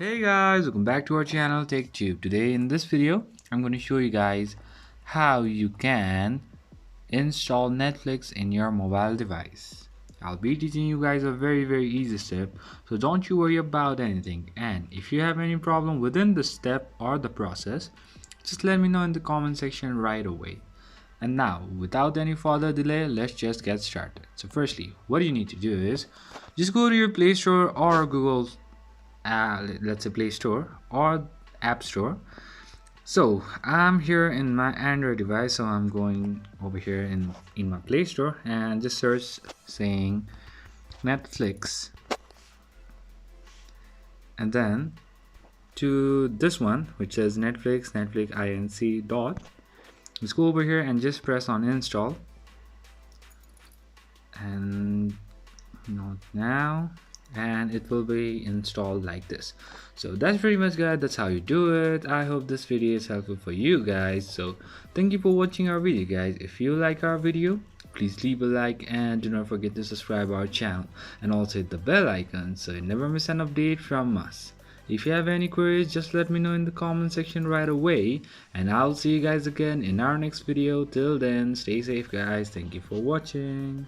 Hey guys, welcome back to our channel TechTube. Today in this video, I'm going to show you guys how you can install Netflix in your mobile device. I'll be teaching you guys a very easy step, so don't you worry about anything. And if you have any problem within the step or the process, just let me know in the comment section right away. And now, without any further delay, let's just get started. So firstly, what you need to do is just go to your Play Store or Google let's say Play Store or App Store. So I'm here in my Android device, so I'm going over here in my Play Store and just search saying Netflix, and then to this one which says Netflix inc dot. Let's go over here and just press on install, and not now, and it will be installed like this. So that's pretty much, guys, that's how you do it. I hope this video is helpful for you guys. So thank you for watching our video, guys. If you like our video, please leave a like and do not forget to subscribe our channel and also hit the bell icon so you never miss an update from us. If you have any queries, just let me know in the comment section right away, and I'll see you guys again in our next video. Till then, stay safe, guys. Thank you for watching.